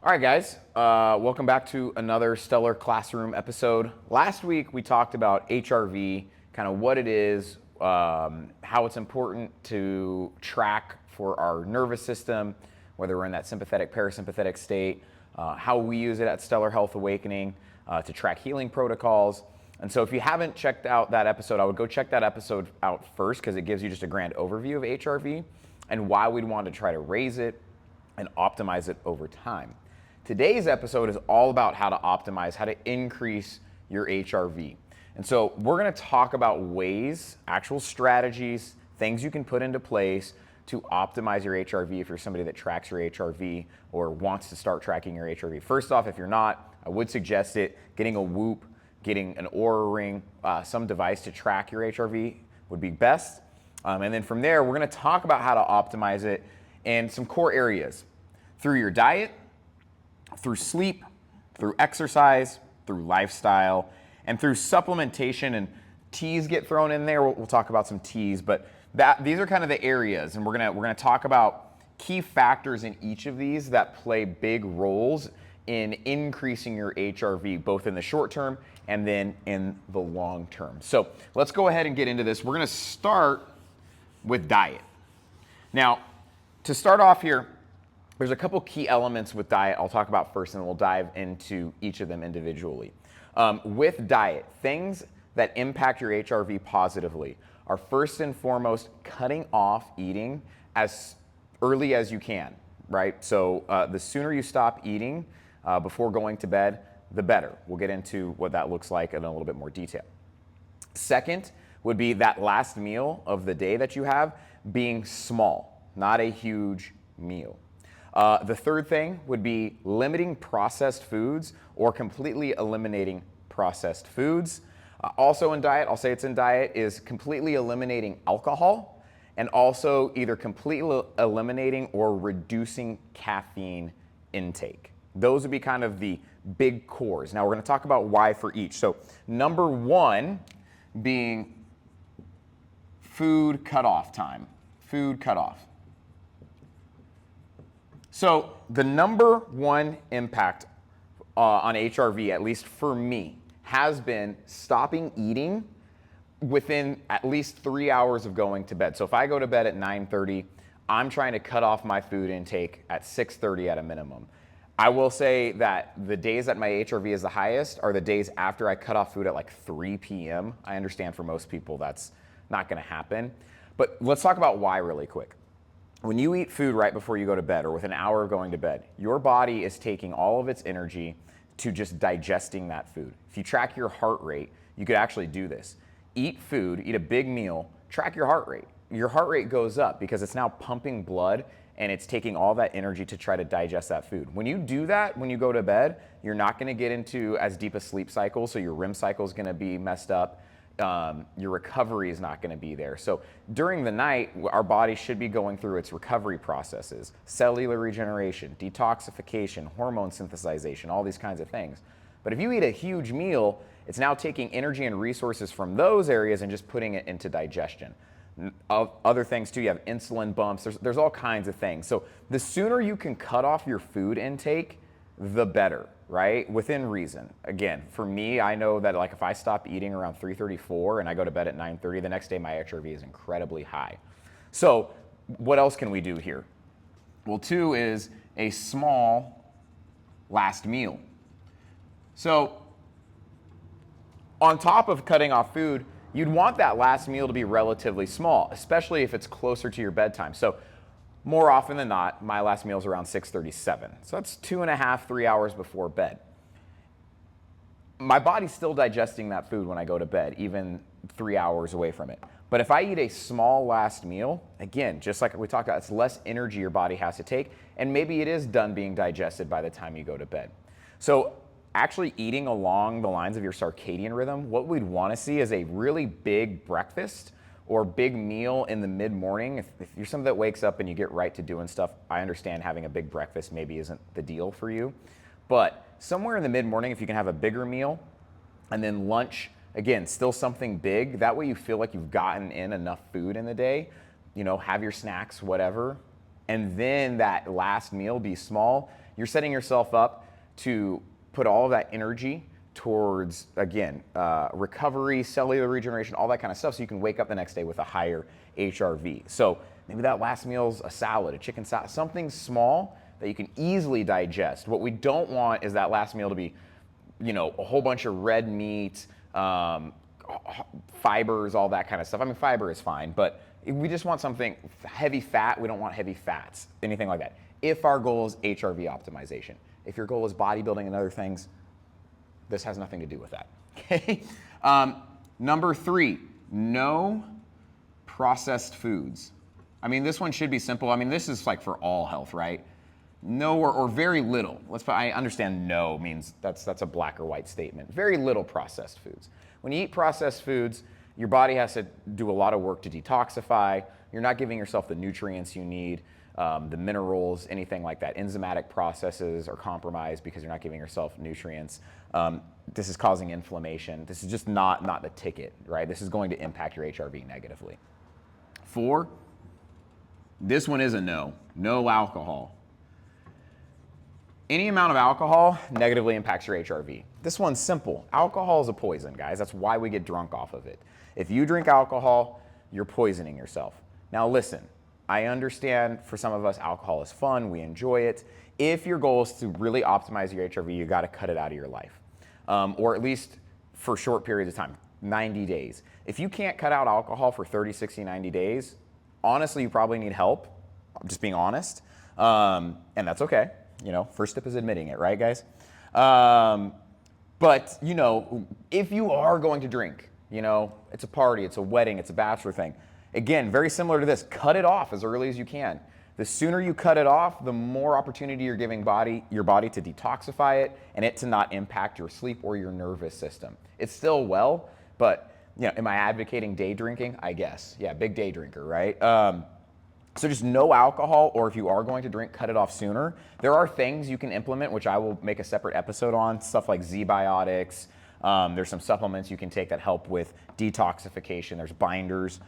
All right, guys, welcome back to another Stellar Classroom episode. Last week we talked about HRV, kind of what it is, how it's important to track for our nervous system, whether we're in that sympathetic, parasympathetic state, how we use it at Stellar Health Awakening to track healing protocols. And so if you haven't checked out that episode, I would go check that episode out first because it gives you just a grand overview of HRV and why we'd want to try to raise it and optimize it over time. Today's episode is all about how to optimize, how to increase your HRV. And so we're going to talk about ways, actual strategies, things you can put into place to optimize your HRV if you're somebody that tracks your HRV or wants to start tracking your HRV. First off, if you're not, I would suggest it. Getting a Whoop, getting an Oura Ring, some device to track your HRV would be best. And then from there, we're going to talk about how to optimize it in some core areas through your diet, through sleep, through exercise, through lifestyle, and through supplementation. And teas get thrown in there. We'll talk about some teas, but these are kind of the areas, and we're gonna talk about key factors in each of these that play big roles in increasing your HRV, both in the short term and then in the long term. So let's go ahead and get into this. We're gonna start with diet. Now, to start off here, there's a couple key elements with diet I'll talk about first, and then we'll dive into each of them individually. With diet, things that impact your HRV positively are first and foremost cutting off eating as early as you can, right? So the sooner you stop eating before going to bed, the better. We'll get into what that looks like in a little bit more detail. Second would be that last meal of the day that you have being small, not a huge meal. The third thing would be limiting processed foods or completely eliminating processed foods. Also in diet, I'll say it's in diet, is completely eliminating alcohol and also either completely eliminating or reducing caffeine intake. Those would be kind of the big cores. Now we're going to talk about why for each. So number one being food cutoff time. Food cutoff. So the number one impact on HRV, at least for me, has been stopping eating within at least 3 hours of going to bed. So if I go to bed at 9:30, I'm trying to cut off my food intake at 6:30 at a minimum. I will say that the days that my HRV is the highest are the days after I cut off food at like 3 p.m. I understand for most people that's not going to happen. But let's talk about why really quick. When you eat food right before you go to bed or within an hour of going to bed, your body is taking all of its energy to just digesting that food. If you track your heart rate, you could actually do this. Eat food, eat a big meal, track your heart rate. Your heart rate goes up because it's now pumping blood and it's taking all that energy to try to digest that food. When you do that, when you go to bed, you're not gonna get into as deep a sleep cycle, so your REM cycle is gonna be messed up. Your recovery is not going to be there. So during the night, our body should be going through its recovery processes, cellular regeneration, detoxification, hormone synthesization, all these kinds of things. But if you eat a huge meal, it's now taking energy and resources from those areas and just putting it into digestion. Other things too, you have insulin bumps, there's all kinds of things. So the sooner you can cut off your food intake, the better, right? Within reason. Again, for me, I know that like if I stop eating around 3:34 and I go to bed at 9:30, the next day my HRV is incredibly high. So what else can we do here? Well, two is a small last meal. So on top of cutting off food, you'd want that last meal to be relatively small, especially if it's closer to your bedtime. So more often than not, my last meal is around 6:37. So that's 2.5, 3 hours before bed. My body's still digesting that food when I go to bed, even 3 hours away from it. But if I eat a small last meal, again, just like we talked about, it's less energy your body has to take, and maybe it is done being digested by the time you go to bed. So actually eating along the lines of your circadian rhythm, what we'd want to see is a really big breakfast or big meal in the mid-morning. If you're somebody that wakes up and you get right to doing stuff, I understand having a big breakfast maybe isn't the deal for you. But somewhere in the mid-morning, if you can have a bigger meal, and then lunch, again, still something big, that way you feel like you've gotten in enough food in the day, you know, have your snacks, whatever, and then that last meal be small, you're setting yourself up to put all of that energy towards, again, recovery, cellular regeneration, all that kind of stuff, so you can wake up the next day with a higher HRV. So maybe that last meal's a salad, a chicken salad, something small that you can easily digest. What we don't want is that last meal to be, a whole bunch of red meat, fibers, all that kind of stuff. I mean, fiber is fine, but we just want something heavy fat. We don't want heavy fats, anything like that. If our goal is HRV optimization. If your goal is bodybuilding and other things, this has nothing to do with that, okay? Number 3, no processed foods. I mean, this one should be simple. I mean, this is like for all health, right? No or very little. I understand no means that's a black or white statement. Very little processed foods. When you eat processed foods, your body has to do a lot of work to detoxify. You're not giving yourself the nutrients you need, the minerals, anything like that. Enzymatic processes are compromised because you're not giving yourself nutrients. This is causing inflammation. This is just not the ticket, right? This is going to impact your HRV negatively. 4, this one is a no. No alcohol. Any amount of alcohol negatively impacts your HRV. This one's simple. Alcohol is a poison, guys. That's why we get drunk off of it. If you drink alcohol, you're poisoning yourself. Now listen, I understand for some of us alcohol is fun, we enjoy it. If your goal is to really optimize your HRV, you gotta cut it out of your life. Or at least for short periods of time, 90 days. If you can't cut out alcohol for 30, 60, 90 days, honestly, you probably need help. I'm just being honest. And that's okay. First step is admitting it, right, guys? But, if you are going to drink, it's a party, it's a wedding, it's a bachelor thing. Again, very similar to this, cut it off as early as you can. The sooner you cut it off, the more opportunity you're giving your body to detoxify it and it to not impact your sleep or your nervous system. It's still well, but, am I advocating day drinking? I guess. Yeah, big day drinker, right? So just no alcohol, or if you are going to drink, cut it off sooner. There are things you can implement, which I will make a separate episode on, stuff like Z-biotics. There's some supplements you can take that help with detoxification. There's binders.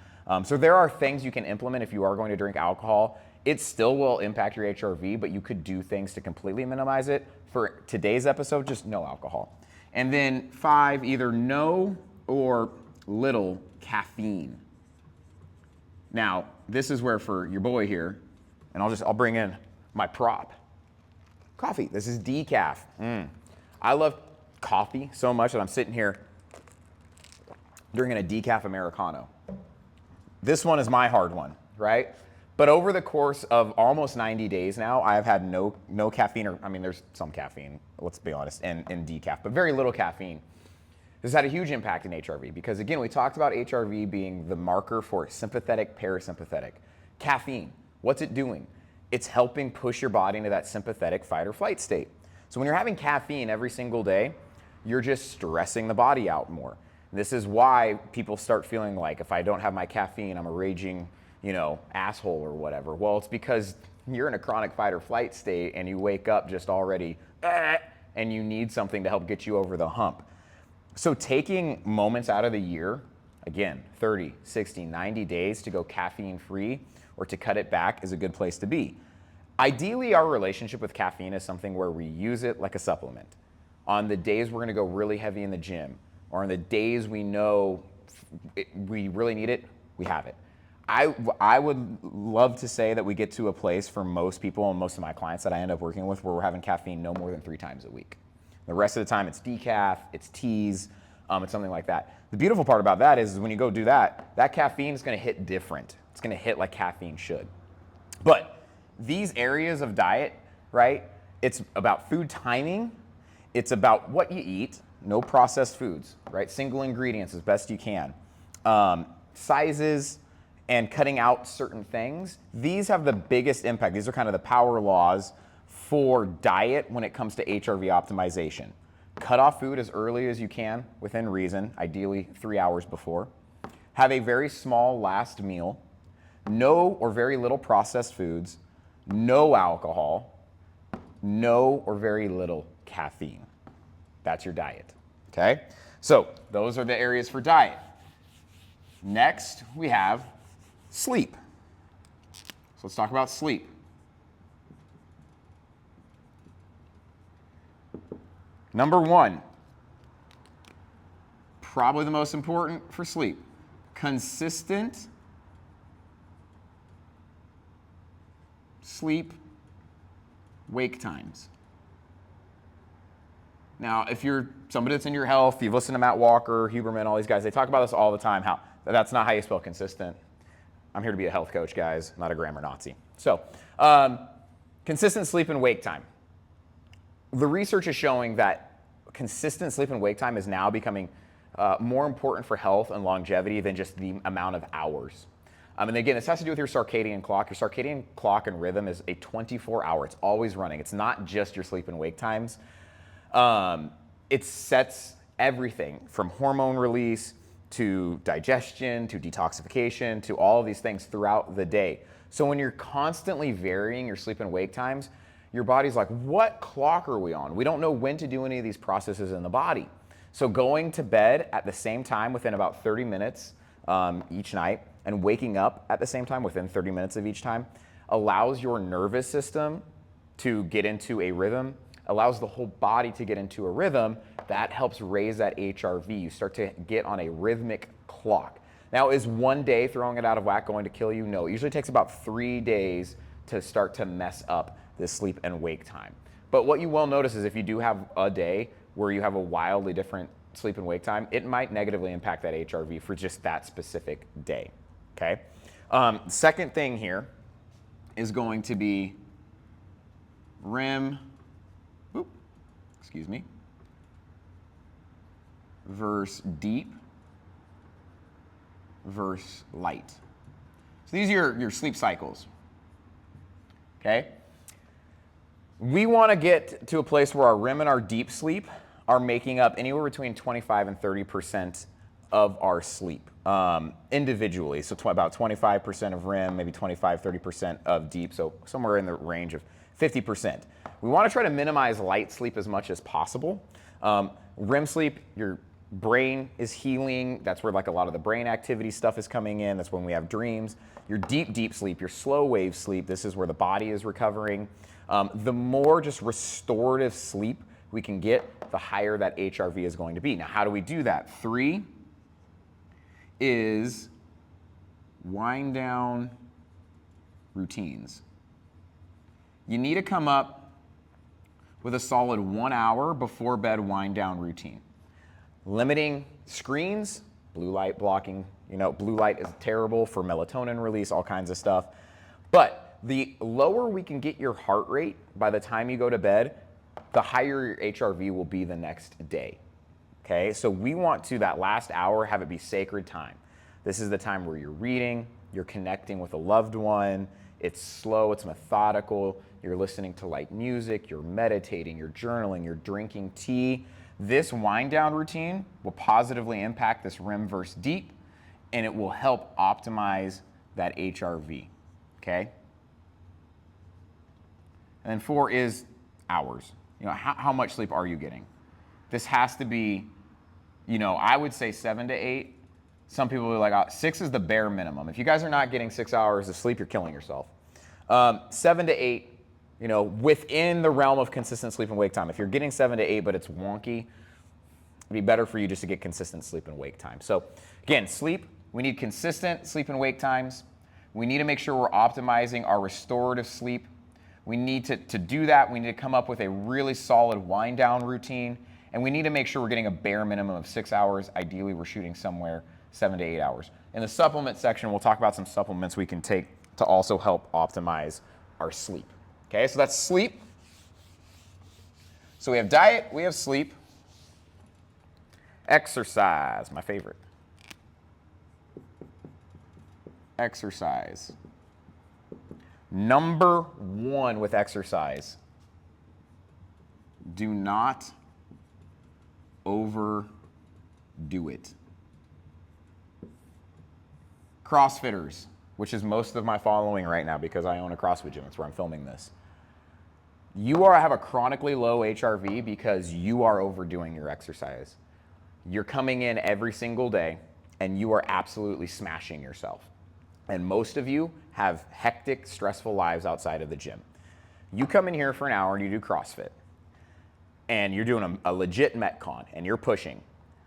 So there are things you can implement if you are going to drink alcohol. It still will impact your HRV, but you could do things to completely minimize it. For today's episode, just no alcohol. And then 5, either no or little caffeine. Now, this is where for your boy here, and I'll bring in my prop. Coffee. This is decaf. I love coffee so much that I'm sitting here drinking a decaf Americano. This one is my hard one, right? But over the course of almost 90 days now, I have had no caffeine, there's some caffeine, let's be honest, in decaf, but very little caffeine. This has had a huge impact in HRV because, again, we talked about HRV being the marker for sympathetic, parasympathetic. Caffeine, what's it doing? It's helping push your body into that sympathetic fight or flight state. So when you're having caffeine every single day, you're just stressing the body out more. This is why people start feeling like, if I don't have my caffeine, I'm a raging, asshole or whatever. Well, it's because you're in a chronic fight or flight state and you wake up just already, and you need something to help get you over the hump. So taking moments out of the year, again, 30, 60, 90 days to go caffeine free or to cut it back is a good place to be. Ideally, our relationship with caffeine is something where we use it like a supplement. On the days we're gonna go really heavy in the gym, or on the days we know we really need it, we have it. I would love to say that we get to a place for most people and most of my clients that I end up working with where we're having caffeine no more than 3 times a week. The rest of the time, it's decaf, it's teas, it's something like that. The beautiful part about that is when you go do that, that caffeine is gonna hit different. It's gonna hit like caffeine should. But these areas of diet, right, it's about food timing, it's about what you eat, no processed foods, right, single ingredients as best you can, sizes, and cutting out certain things. These have the biggest impact. These are kind of the power laws for diet when it comes to HRV optimization. Cut off food as early as you can within reason, ideally 3 hours before. Have a very small last meal. No or very little processed foods. No alcohol. No or very little caffeine. That's your diet, okay? So those are the areas for diet. Next, we have sleep. So let's talk about sleep. Number one, probably the most important for sleep, consistent sleep wake times. Now, if you're somebody that's in your health, you've listened to Matt Walker, Huberman, all these guys, they talk about this all the time, how that's not how you spell consistent. I'm here to be a health coach, guys, not a grammar Nazi. So, consistent sleep and wake time. The research is showing that consistent sleep and wake time is now becoming more important for health and longevity than just the amount of hours. And again, this has to do with your circadian clock. Your circadian clock and rhythm is a 24-hour. It's always running. It's not just your sleep and wake times. It sets everything from hormone release to digestion, to detoxification, to all of these things throughout the day. So when you're constantly varying your sleep and wake times, your body's like, what clock are we on? We don't know when to do any of these processes in the body. So going to bed at the same time within about 30 minutes each night and waking up at the same time within 30 minutes of each time allows your nervous system to get into a rhythm, allows the whole body to get into a rhythm. That helps raise that HRV. You start to get on a rhythmic clock. Now, is one day throwing it out of whack going to kill you? No, it usually takes about 3 days to start to mess up this sleep and wake time. But what you will notice is if you do have a day where you have a wildly different sleep and wake time, it might negatively impact that HRV for just that specific day, okay? Second thing here is going to be REM, versus deep versus light. So these are your sleep cycles, okay? We want to get to a place where our REM and our deep sleep are making up anywhere between 25 and 30% of our sleep individually. So about 25% of REM, maybe 25, 30% of deep, so somewhere in the range of 50%. We want to try to minimize light sleep as much as possible. REM sleep, your brain is healing. That's where like a lot of the brain activity stuff is coming in. That's when we have dreams. Your deep sleep, your slow wave sleep, this is where the body is recovering. The more just restorative sleep we can get, the higher that HRV is going to be. Now, how do we do that? 3 is wind down routines. You need to come up with a solid 1 hour before bed wind down routine. Limiting screens, blue light blocking, blue light is terrible for melatonin release, all kinds of stuff. But the lower we can get your heart rate by the time you go to bed, the higher your HRV will be the next day. Okay, so we want to, that last hour, have it be sacred time. This is the time where you're reading, you're connecting with a loved one, it's slow, it's methodical, you're listening to light music, you're meditating, you're journaling, you're drinking tea. This wind down routine will positively impact this REM versus deep, and it will help optimize that HRV, okay? And then 4 is hours. How much sleep are you getting? This has to be, I would say 7 to 8. Some people are like, 6 is the bare minimum. If you guys are not getting 6 hours of sleep, you're killing yourself. 7 to 8, within the realm of consistent sleep and wake time. If you're getting 7 to 8, but it's wonky, it'd be better for you just to get consistent sleep and wake time. So again, sleep, we need consistent sleep and wake times. We need to make sure we're optimizing our restorative sleep. We need to do that. We need to come up with a really solid wind down routine. And we need to make sure we're getting a bare minimum of 6 hours. Ideally, we're shooting somewhere 7 to 8 hours. In the supplement section, we'll talk about some supplements we can take to also help optimize our sleep. Okay, so that's sleep. So we have diet, we have sleep. Exercise, my favorite. Exercise. Number 1 with exercise, do not overdo it. CrossFitters, which is most of my following right now because I own a CrossFit gym. That's where I'm filming this. You have a chronically low HRV because you are overdoing your exercise. You're coming in every single day and you are absolutely smashing yourself. And most of you have hectic, stressful lives outside of the gym. You come in here for an hour and you do CrossFit. and you're doing a legit Metcon and you're pushing,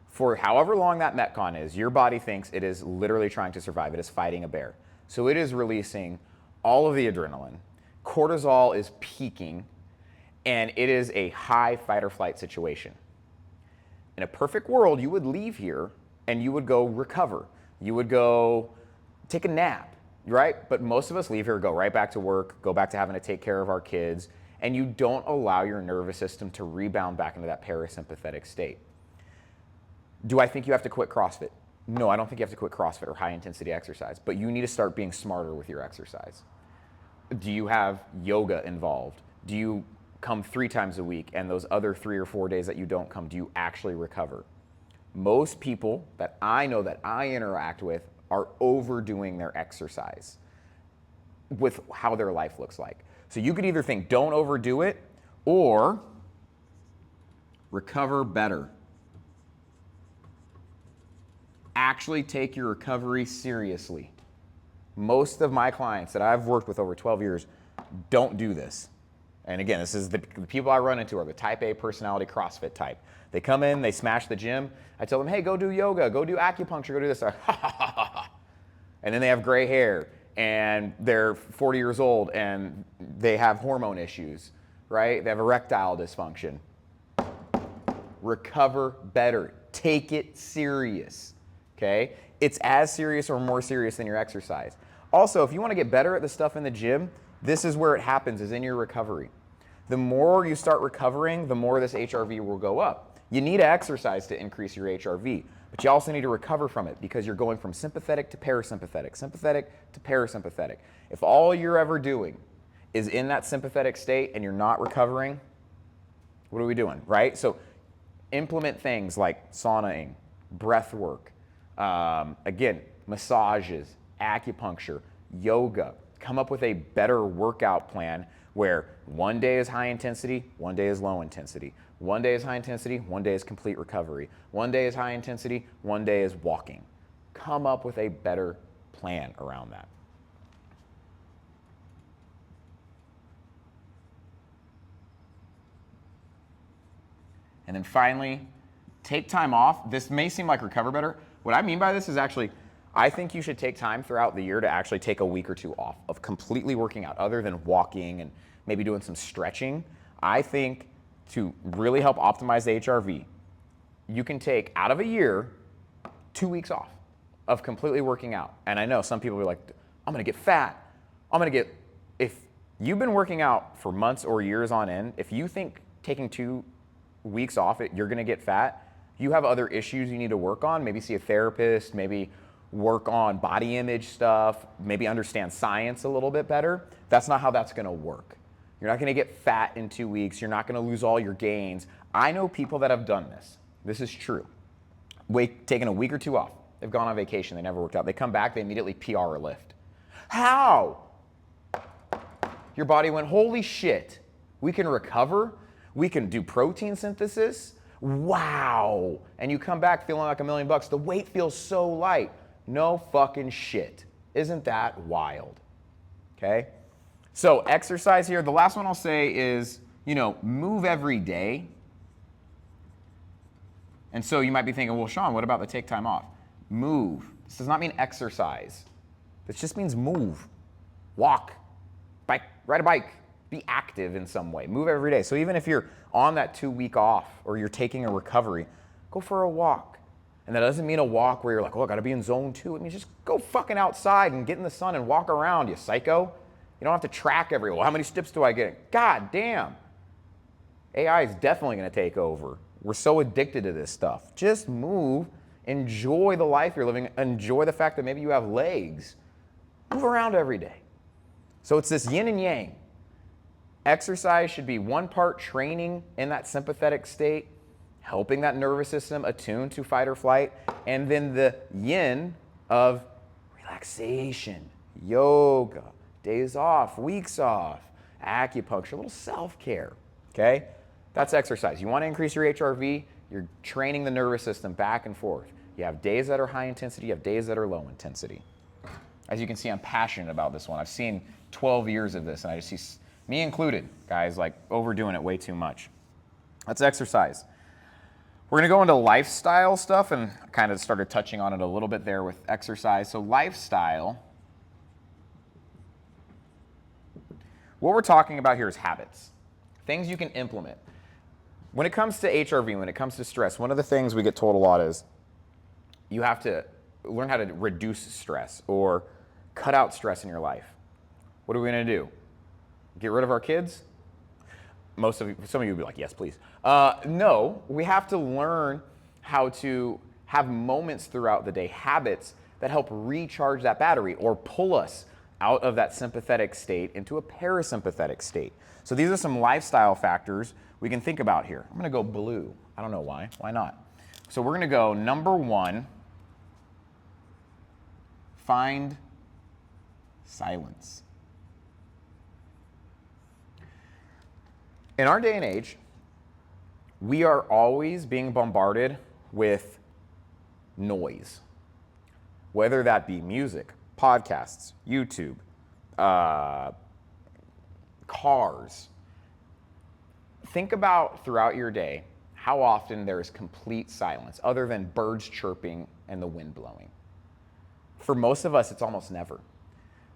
for however long that Metcon is, your body thinks it is literally trying to survive. It is fighting a bear. So it is releasing all of the adrenaline. Cortisol is peaking, and it is a high fight or flight situation. In a perfect world, you would leave here and you would go recover. You would go take a nap, right? But most of us leave here, go right back to work, go back to having to take care of our kids, and you don't allow your nervous system to rebound back into that parasympathetic state. Do I think you have to quit CrossFit? No, I don't think you have to quit CrossFit or high intensity exercise, but you need to start being smarter with your exercise. Do you have yoga involved? Do you come 3 times a week, and those other 3 or 4 days that you don't come, do you actually recover? Most people that I know that I interact with are overdoing their exercise with how their life looks like. So you could either think don't overdo it or recover better. Actually take your recovery seriously. Most of my clients that I've worked with over 12 years don't do this. And again, this is the people I run into are the type A personality CrossFit type. They come in, they smash the gym. I tell them, hey, go do yoga, go do acupuncture, go do this. And then they have gray hair and they're 40 years old and they have hormone issues, right? They have erectile dysfunction. Recover better. Take it serious, okay? It's as serious or more serious than your exercise. Also, if you want to get better at the stuff in the gym, this is where it happens, is in your recovery. The more you start recovering, the more this HRV will go up. You need to exercise to increase your HRV, but you also need to recover from it because you're going from sympathetic to parasympathetic, sympathetic to parasympathetic. If all you're ever doing is in that sympathetic state and you're not recovering, what are we doing, right? So implement things like saunaing, breath work, again, massages, acupuncture, yoga. Come up with a better workout plan where one day is high intensity, one day is low intensity. One day is high intensity, one day is complete recovery. One day is high intensity, one day is walking. Come up with a better plan around that. And then finally, take time off. This may seem like recover better. What I mean by this is actually, I think you should take time throughout the year to actually take a week or 2 off of completely working out, other than walking and maybe doing some stretching. I think to really help optimize the HRV, you can take out of a year 2 weeks off of completely working out. And I know some people are like, I'm gonna get fat. If you've been working out for months or years on end, if you think taking 2 weeks off you're gonna get fat, you have other issues you need to work on, maybe see a therapist, maybe work on body image stuff, maybe understand science a little bit better. That's not how that's gonna work. You're not gonna get fat in 2 weeks. You're not gonna lose all your gains. I know people that have done this. This is true. Taken a week or 2 off. They've gone on vacation, they never worked out. They come back, they immediately PR a lift. How? Your body went, holy shit, we can recover, we can do protein synthesis, wow. And you come back feeling like $1 million. The weight feels so light. No fucking shit. Isn't that wild? Okay? So exercise here. The last one I'll say is, move every day. And so you might be thinking, well, Sean, what about the take time off? Move. This does not mean exercise. This just means move. Walk. Bike. Ride a bike. Be active in some way. Move every day. So even if you're on that 2 week off or you're taking a recovery, go for a walk. And that doesn't mean a walk where you're like, oh, I gotta be in zone 2. It means just go fucking outside and get in the sun and walk around, you psycho. You don't have to track well, how many steps do I get? God damn. AI is definitely gonna take over. We're so addicted to this stuff. Just move, enjoy the life you're living, enjoy the fact that maybe you have legs. Move around every day. So it's this yin and yang. Exercise should be 1 part training in that sympathetic state, helping that nervous system attune to fight or flight, and then the yin of relaxation, yoga, days off, weeks off, acupuncture, a little self-care, okay? That's exercise. You want to increase your HRV, you're training the nervous system back and forth. You have days that are high intensity, you have days that are low intensity. As you can see, I'm passionate about this one. I've seen 12 years of this, and I just see, me included, guys, like overdoing it way too much. That's exercise. We're gonna go into lifestyle stuff, and I kind of started touching on it a little bit there with exercise. So lifestyle, what we're talking about here is habits, things you can implement. When it comes to HRV, when it comes to stress, one of the things we get told a lot is you have to learn how to reduce stress or cut out stress in your life. What are we gonna do? Get rid of our kids? Some of you will be like, yes, please. No, we have to learn how to have moments throughout the day, habits that help recharge that battery or pull us out of that sympathetic state into a parasympathetic state. So these are some lifestyle factors we can think about here. I'm gonna go blue. I don't know why. Why not? So we're gonna go number 1, find silence. In our day and age, we are always being bombarded with noise, whether that be music, podcasts, YouTube, cars. Think about throughout your day how often there is complete silence other than birds chirping and the wind blowing. For most of us, it's almost never.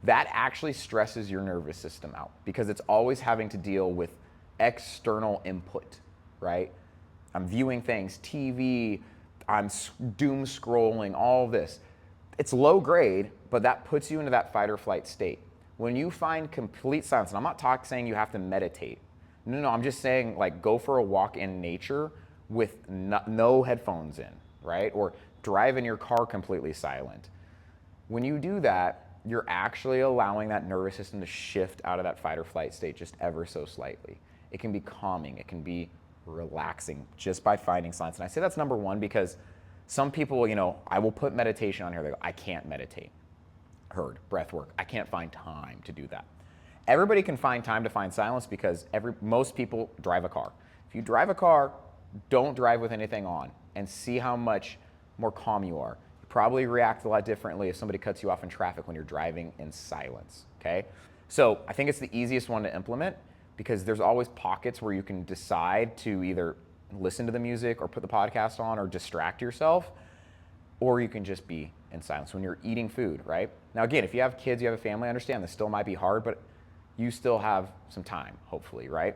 That actually stresses your nervous system out because it's always having to deal with external input, right? I'm viewing things, TV, I'm doom scrolling, all this. It's low grade, but that puts you into that fight or flight state. When you find complete silence, and I'm not saying you have to meditate. No, I'm just saying like go for a walk in nature with no headphones in, right? Or drive in your car completely silent. When you do that, you're actually allowing that nervous system to shift out of that fight or flight state just ever so slightly. It can be calming, it can be relaxing just by finding silence. And I say that's number 1 because some people, I will put meditation on here, they go, I can't meditate. Heard, breath work, I can't find time to do that. Everybody can find time to find silence because most people drive a car. If you drive a car, don't drive with anything on and see how much more calm you are. You probably react a lot differently if somebody cuts you off in traffic when you're driving in silence, okay? So I think it's the easiest one to implement because there's always pockets where you can decide to either listen to the music or put the podcast on or distract yourself, or you can just be in silence when you're eating food, right? Now again, if you have kids, you have a family, I understand this still might be hard, but you still have some time, hopefully, right?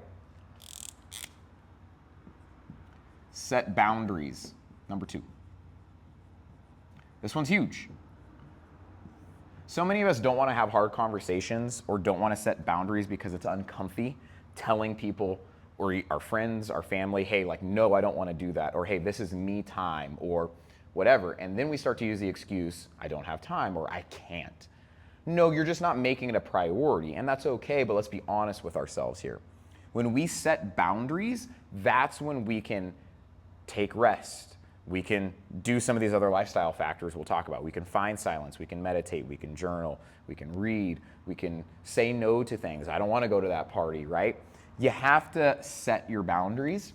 Set boundaries, number 2. This one's huge. So many of us don't want to have hard conversations or don't want to set boundaries because it's uncomfy telling people or our friends, our family, hey, like, no, I don't want to do that. Or, hey, this is me time or whatever. And then we start to use the excuse, I don't have time or I can't. No, you're just not making it a priority. And that's okay, but let's be honest with ourselves here. When we set boundaries, that's when we can take rest. We can do some of these other lifestyle factors we'll talk about. We can find silence, we can meditate, we can journal, we can read, we can say no to things. I don't want to go to that party, right? You have to set your boundaries.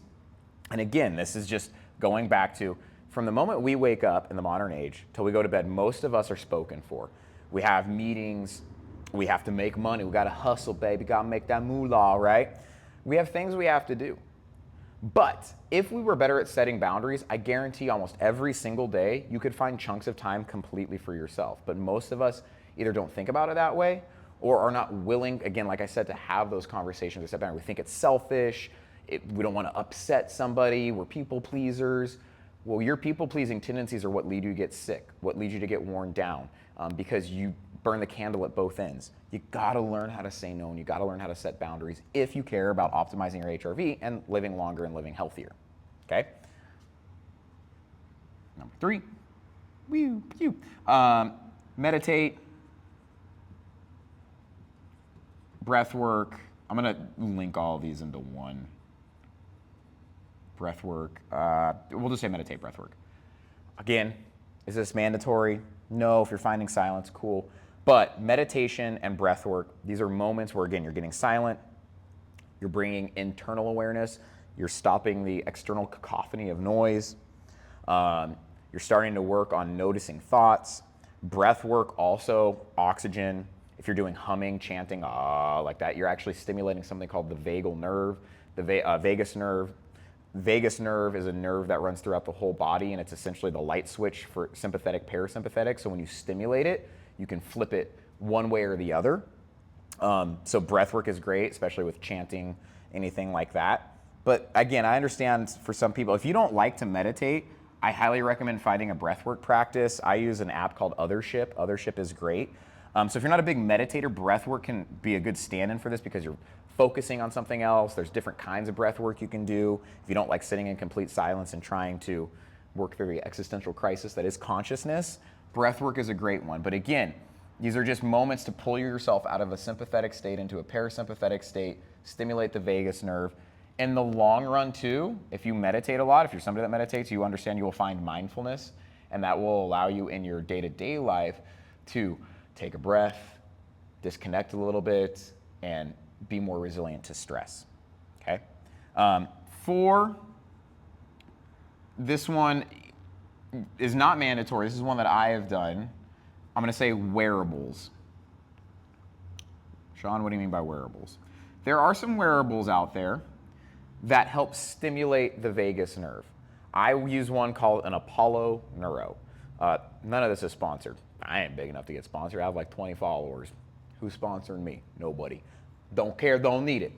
And again, this is just going back to from the moment we wake up in the modern age till we go to bed, most of us are spoken for. We have meetings, we have to make money, we got to hustle, baby, got to make that moolah, right? We have things we have to do. But if we were better at setting boundaries, I guarantee almost every single day you could find chunks of time completely for yourself. But most of us either don't think about it that way or are not willing, again, like I said, to have those conversations or set boundaries. We think it's selfish, we don't want to upset somebody, we're people pleasers. Well, your people pleasing tendencies are what lead you to get sick, what lead you to get worn down, because you burn the candle at both ends. You gotta learn how to say no and you gotta learn how to set boundaries if you care about optimizing your HRV and living longer and living healthier, okay? Number 3, meditate, breath work. I'm gonna link all of these into one. Breath work, we'll just say meditate, breath work. Again, is this mandatory? No, if you're finding silence, cool. But meditation and breath work, these are moments where, again, you're getting silent, you're bringing internal awareness, you're stopping the external cacophony of noise, you're starting to work on noticing thoughts. Breath work also, oxygen. If you're doing humming, chanting, like that, you're actually stimulating something called the vagal nerve, the vagus nerve. Vagus nerve is a nerve that runs throughout the whole body, and it's essentially the light switch for sympathetic, parasympathetic. So when you stimulate it, you can flip it one way or the other. So breath work is great, especially with chanting, anything like that. But again, I understand for some people, if you don't like to meditate, I highly recommend finding a breathwork practice. I use an app called Othership. Othership is great. So if you're not a big meditator, breathwork can be a good stand-in for this because you're focusing on something else. There's different kinds of breathwork you can do. If you don't like sitting in complete silence and trying to work through the existential crisis that is consciousness, breathwork is a great one. But again, these are just moments to pull yourself out of a sympathetic state into a parasympathetic state, stimulate the vagus nerve. In the long run too, if you meditate a lot, if you're somebody that meditates, you understand you will find mindfulness, and that will allow you in your day-to-day life to take a breath, disconnect a little bit, and be more resilient to stress, okay? For this one is not mandatory. This is one that I have done. I'm gonna say wearables. Sean, what do you mean by wearables? There are some wearables out there that help stimulate the vagus nerve. I use one called an Apollo Neuro. None of this is sponsored. I ain't big enough to get sponsored. I have like 20 followers. Who's sponsoring me? Nobody. Don't care, don't need it.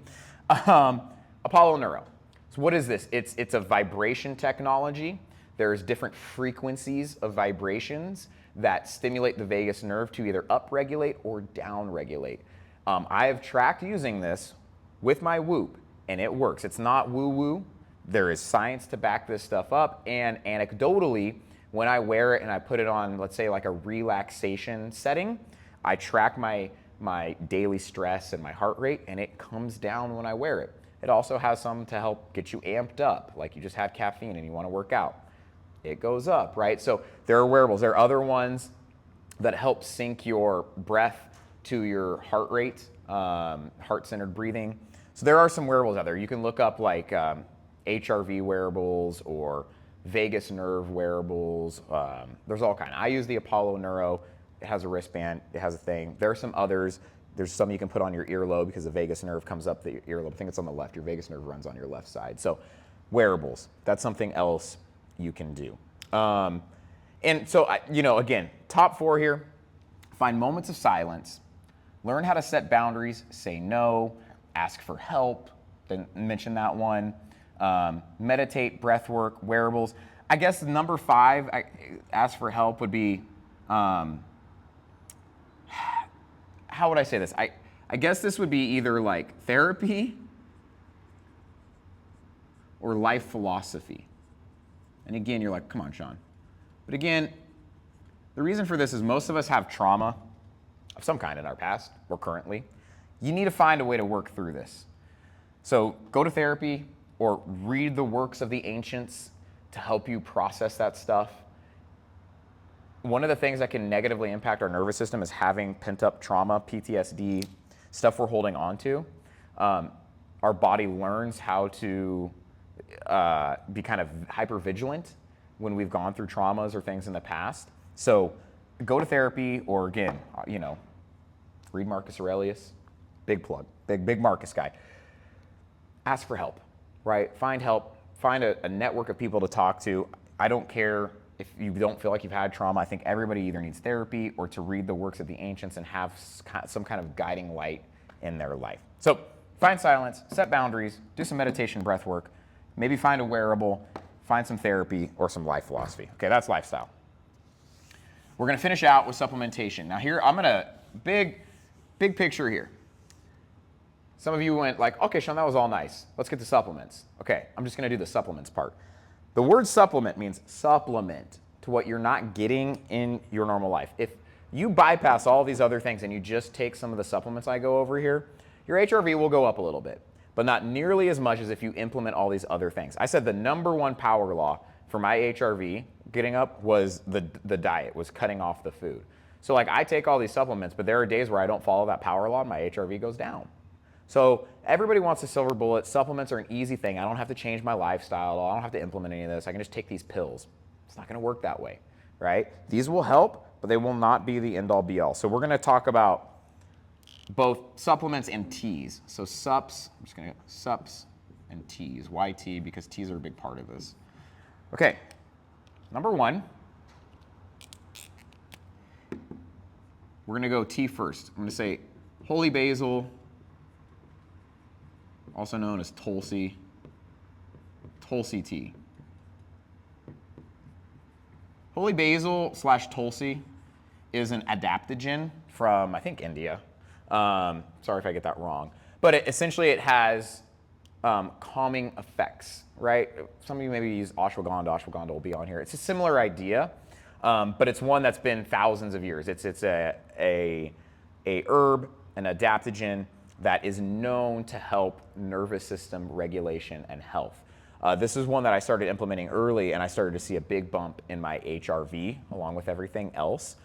Apollo Neuro. So what is this? It's a vibration technology. There's different frequencies of vibrations that stimulate the vagus nerve to either upregulate or downregulate. I have tracked using this with my Whoop, and it works. It's not woo-woo. There is science to back this stuff up, and anecdotally, when I wear it and I put it on, let's say like a relaxation setting, I track my daily stress and my heart rate, and it comes down when I wear it. It also has some to help get you amped up, like you just had caffeine and you want to work out. It goes up, right? So there are wearables. There are other ones that help sync your breath to your heart rate, heart-centered breathing. So there are some wearables out there. You can look up like HRV wearables or vagus nerve wearables. There's all kinds. I use the Apollo Neuro. It has a wristband. It has a thing. There are some others. There's some you can put on your earlobe because the vagus nerve comes up the earlobe. I think it's on the left. Your vagus nerve runs on your left side. So wearables, that's something else you can do. And so, again, top 4 here, find moments of silence, learn how to set boundaries, say no, ask for help, didn't mention that one, meditate, breath work, wearables. I guess number 5, ask for help would be, how would I say this? I guess this would be either like therapy or life philosophy. And again, you're like, come on, Sean. But again, the reason for this is most of us have trauma of some kind in our past or currently. You need to find a way to work through this. So go to therapy or read the works of the ancients to help you process that stuff. One of the things that can negatively impact our nervous system is having pent-up trauma, PTSD, stuff we're holding on to. Our body learns how to be kind of hyper-vigilant when we've gone through traumas or things in the past. So go to therapy or, again, read Marcus Aurelius. Big plug. Big Marcus guy. Ask for help, right? Find help. Find a network of people to talk to. I don't care if you don't feel like you've had trauma. I think everybody either needs therapy or to read the works of the ancients and have some kind of guiding light in their life. So find silence, set boundaries, do some meditation, breath work, maybe find a wearable, find some therapy or some life philosophy. Okay, that's lifestyle. We're gonna finish out with supplementation. Now here, I'm gonna, big picture here. Some of you went like, okay, Sean, that was all nice. Let's get to supplements. Okay, I'm just gonna do the supplements part. The word supplement means supplement to what you're not getting in your normal life. If you bypass all these other things and you just take some of the supplements I go over here, your HRV will go up a little bit, but not nearly as much as if you implement all these other things. I said the number 1 power law for my HRV getting up was the diet, was cutting off the food. So like I take all these supplements, but there are days where I don't follow that power law and my HRV goes down. So everybody wants a silver bullet. Supplements are an easy thing. I don't have to change my lifestyle. I don't have to implement any of this. I can just take these pills. It's not going to work that way, right? These will help, but they will not be the end-all be-all. So we're going to talk about both supplements and teas. So sups, I'm just going to sups and teas. Why tea? Because teas are a big part of this. Okay, number one, we're gonna go tea first. I'm gonna say holy basil, also known as Tulsi tea. Holy basil / Tulsi is an adaptogen from, I think, India. Sorry if I get that wrong. But essentially it has calming effects, right? Some of you maybe use ashwagandha. Ashwagandha will be on here. It's a similar idea, but it's one that's been thousands of years. It's a herb, an adaptogen that is known to help nervous system regulation and health. This is one that I started implementing early, and I started to see a big bump in my HRV along with everything else.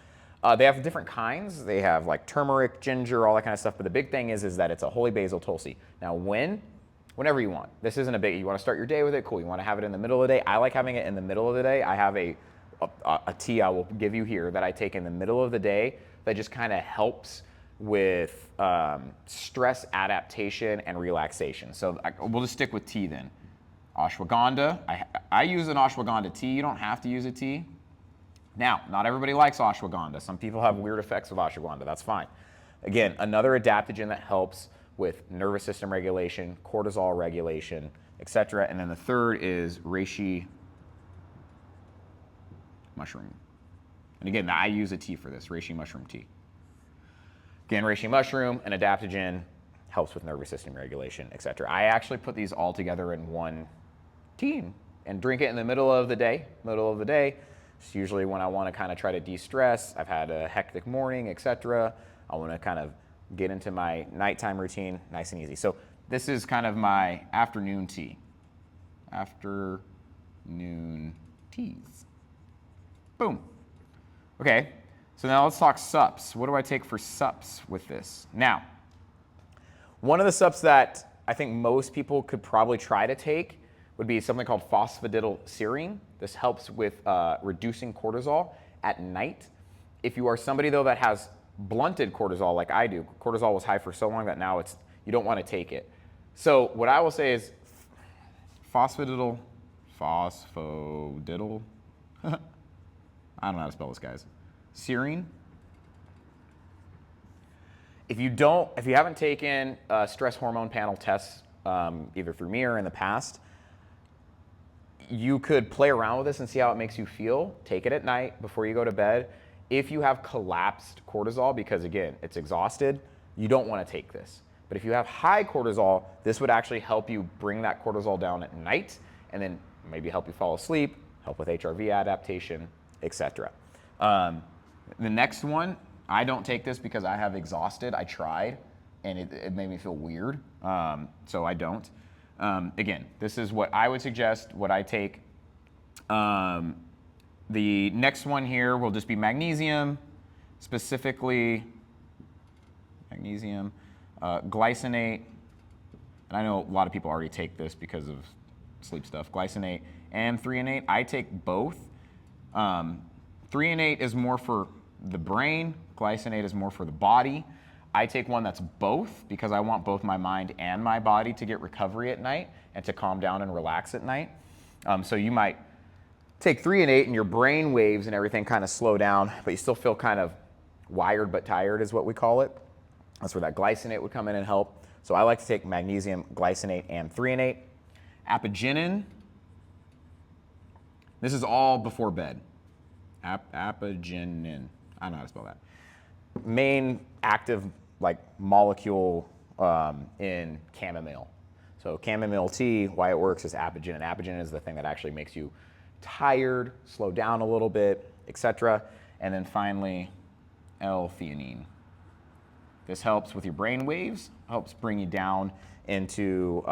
They have different kinds. They have like turmeric, ginger, all that kind of stuff. But the big thing is that it's a holy basil Tulsi. Now, whenever you want. This isn't a big. You want to start your day with it? Cool. You want to have it in the middle of the day? I like having it in the middle of the day. I have a tea I will give you here that I take in the middle of the day that just kind of helps with stress adaptation and relaxation. So we'll just stick with tea then. Ashwagandha. I use an ashwagandha tea. You don't have to use a tea. Now, not everybody likes ashwagandha. Some people have weird effects with ashwagandha. That's fine. Again, another adaptogen that helps with nervous system regulation, cortisol regulation, etc. And then the third is reishi mushroom. And again, I use a tea for this, reishi mushroom tea. Again, reishi mushroom, an adaptogen, helps with nervous system regulation, etc. I actually put these all together in one tea and drink it in the middle of the day. It's usually when I want to kind of try to de-stress. I've had a hectic morning, etc. I want to kind of get into my nighttime routine, nice and easy. So this is kind of my afternoon tea. Afternoon teas. Boom. Okay, so now let's talk sups. What do I take for sups with this? Now, one of the sups that I think most people could probably try to take would be something called phosphatidylserine. This helps with reducing cortisol at night. If you are somebody though that has blunted cortisol like I do, cortisol was high for so long that now you don't want to take it. So what I will say is phosphatidylserine. I don't know how to spell this, guys. Serine. If you haven't taken stress hormone panel tests, either through me or in the past, you could play around with this and see how it makes you feel. Take it at night before you go to bed. If you have collapsed cortisol, because again, it's exhausted, you don't want to take this. But if you have high cortisol, this would actually help you bring that cortisol down at night and then maybe help you fall asleep, help with HRV adaptation, etc. The next one, I don't take this because I have exhausted. I tried and it made me feel weird, so I don't. Again, this is what I would suggest, what I take. The next one here will just be magnesium, specifically magnesium, glycinate, and I know a lot of people already take this because of sleep stuff, glycinate and threonate. I take both. Threonate is more for the brain, glycinate is more for the body. I take one that's both because I want both my mind and my body to get recovery at night and to calm down and relax at night. So you might take threonate and your brain waves and everything kind of slow down, but you still feel kind of wired but tired is what we call it. That's where that glycinate would come in and help. So I like to take magnesium, glycinate, and threonate. Apigenin. This is all before bed. Apigenin. I don't know how to spell that. Main active molecule in chamomile. So chamomile tea, why it works is apigenin. Apigenin is the thing that actually makes you tired, slow down a little bit, etc. And then finally, L-theanine. This helps with your brain waves, helps bring you down into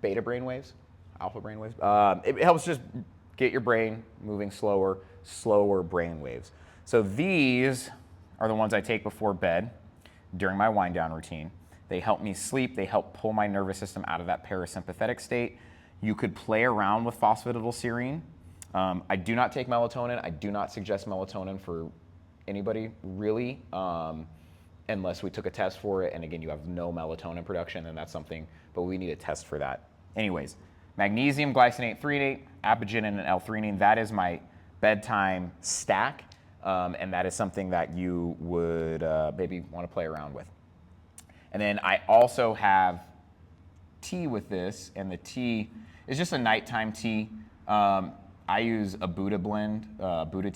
beta brain waves, alpha brain waves. It helps just get your brain moving slower brain waves. So these are the ones I take before bed during my wind down routine. They help me sleep. They help pull my nervous system out of that parasympathetic state. You could play around with phosphatidylserine. I do not take melatonin. I do not suggest melatonin for anybody, really. unless we took a test for it. And again, you have no melatonin production, and that's something, but we need a test for that. Anyways, magnesium, glycinate, threonate, apigenin, and L-threonine. That is my bedtime stack, and that is something that you would maybe want to play around with. And then I also have tea with this, and the tea is just a nighttime tea. I use a Buddha blend, Buddha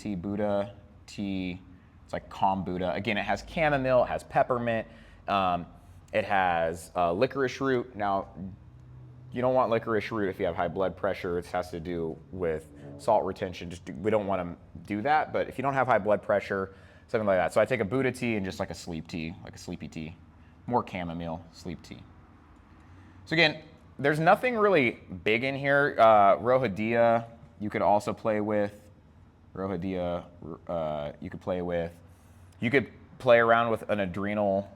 tea. It's like calm Buddha. Again, it has chamomile, it has peppermint, it has licorice root. Now, you don't want licorice root if you have high blood pressure. It has to do with salt retention. We don't want to do that, but if you don't have high blood pressure, something like that. So I take a Buddha tea and just like a sleep tea, like a sleepy tea. More chamomile, sleep tea. So again, there's nothing really big in here. Rohadia, you could also play with. Rohadia, you could play with. You could play around with an adrenal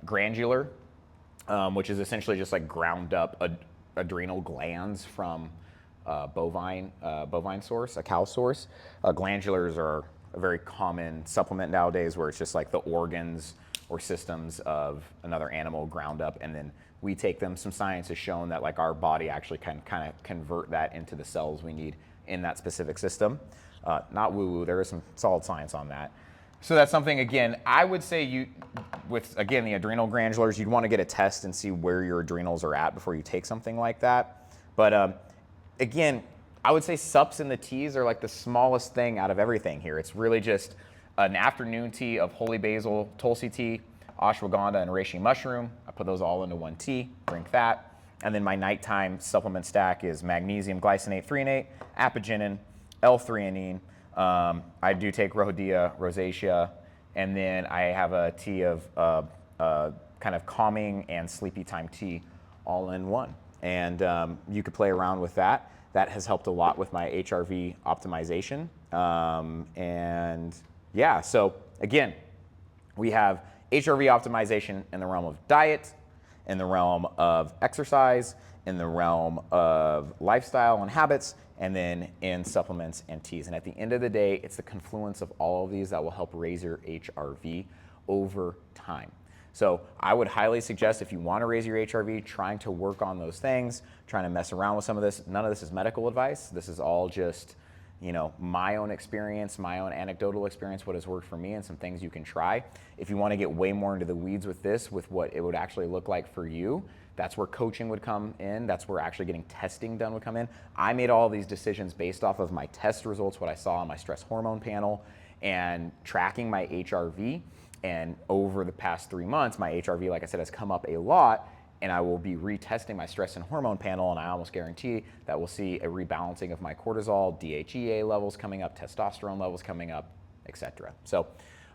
glandular, which is essentially just like ground up adrenal glands from bovine source, a cow source. Glandulars are a very common supplement nowadays, where it's just like the organs or systems of another animal ground up, and then we take them. Some science has shown that like our body actually can kind of convert that into the cells we need in that specific system. Not woo-woo, there is some solid science on that. So that's something, again, I would say with again the adrenal glandulars, you'd want to get a test and see where your adrenals are at before you take something like that. But again, I would say sups and the teas are like the smallest thing out of everything here. It's really just an afternoon tea of holy basil, tulsi tea, ashwagandha, and reishi mushroom. I put those all into one tea, drink that. And then my nighttime supplement stack is magnesium, glycinate, threonate, apigenin, L-threonine. I do take Rohadia, rosacea, and then I have a tea of kind of calming and sleepy time tea all in one. And you could play around with that. That has helped a lot with my HRV optimization. And yeah, so again, we have HRV optimization in the realm of diet, in the realm of exercise, in the realm of lifestyle and habits, and then in supplements and teas. And at the end of the day, it's the confluence of all of these that will help raise your HRV over time. So I would highly suggest, if you want to raise your HRV, trying to work on those things, trying to mess around with some of this. None of this is medical advice. This is all just, you know, my own experience, my own anecdotal experience, what has worked for me, and some things you can try. If you want to get way more into the weeds with this, with what it would actually look like for you, that's where coaching would come in. That's where actually getting testing done would come in. I made all these decisions based off of my test results, what I saw on my stress hormone panel, and tracking my HRV. And over the past 3 months, my HRV, like I said, has come up a lot, and I will be retesting my stress and hormone panel, and I almost guarantee that we'll see a rebalancing of my cortisol, DHEA levels coming up, testosterone levels coming up, etc. So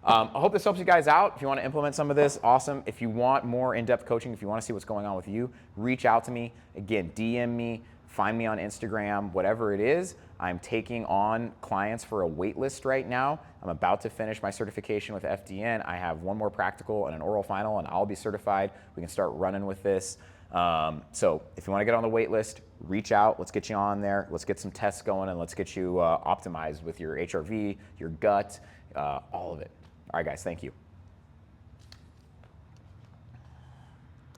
I hope this helps you guys out. If you want to implement some of this, awesome. If you want more in-depth coaching, if you want to see what's going on with you, reach out to me. Again, DM me, find me on Instagram, whatever it is. I'm taking on clients for a wait list right now. I'm about to finish my certification with FDN. I have one more practical and an oral final, and I'll be certified. We can start running with this. So if you want to get on the wait list, reach out. Let's get you on there. Let's get some tests going, and let's get you optimized with your HRV, your gut, all of it. All right, guys, thank you.